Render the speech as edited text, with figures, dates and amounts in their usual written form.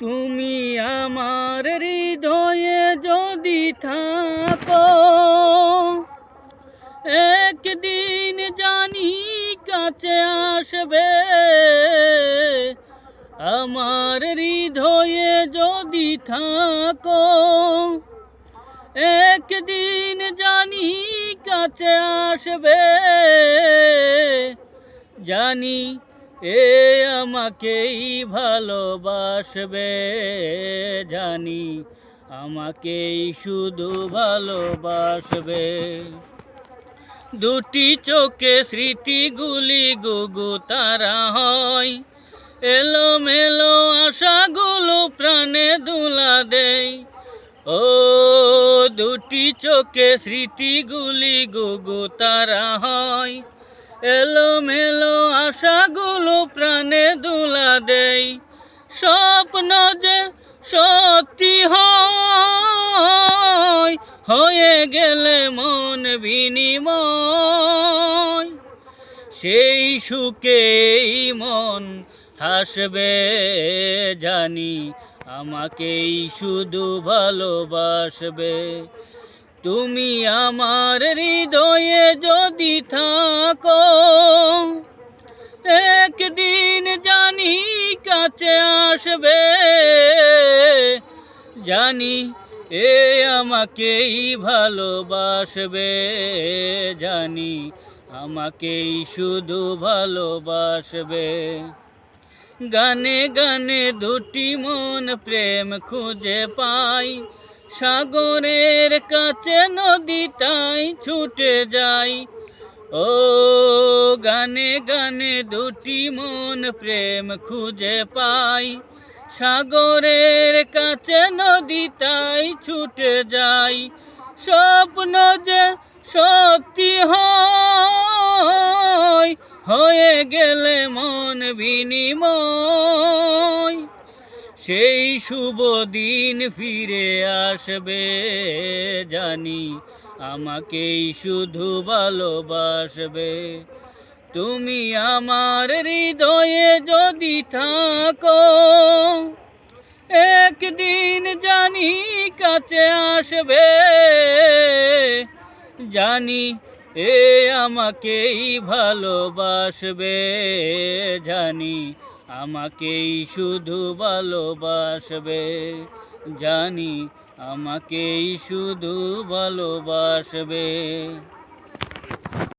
তুমি আমার হৃদয়ে যদি থাকো, একদিন জানি কাছে আসবে। আমার হৃদয়ে যদি থাকো, একদিন জানি কাছে আসবে। জানি এ আমাকেই ভালোবাসবে, জানি আমাকেই শুধু ভালোবাসবে। দুটি চোখে স্মৃতিগুলি গুগু তারা হয়, এলোমেলো আশাগুলো প্রাণে দুলা দেয়। ও দুটি চোখে স্মৃতিগুলি গুগু তারা হয়, এলোমেলো আশাগুলো প্রাণে দুলা দেয়। স্বপ্ন যে সত্যি হয়, হয়ে গেলে মন বিনিময়, সেই সুখেই মন হাসবে। জানি আমাকেই শুধু ভালোবাসবে। তুমি আমার হৃদয়ে যদি থাকো, একদিন জানি কাছে আসবে। জানি এ আমাকেই ভালোবাসবে, জানি আমাকেই শুধু ভালোবাসবে। গানে গানে দুটি মন প্রেম খুঁজে পাই, সাগরের কাছে নদীটাই ছুটে যাই। ও গানে গানে দুটি মন প্রেম খুঁজে পাই, সাগরের কাছে নদীটাই ছুটে যাই। স্বপ্ন যে সত্যি হয়, হয়ে গেলে মন বিনিময়, সেই শুভ দিন ফিরে আসবে। জানি আমাকেই শুধু ভালোবাসবে। তুমি আমার হৃদয়ে যদি থাকো, একদিন জানি কাছে আসবে। জানি এ আমাকেই ভালোবাসবে, জানি আমাকেই শুধু ভালোবাসবে। জানি আমাকেই শুধু ভালোবাসবে।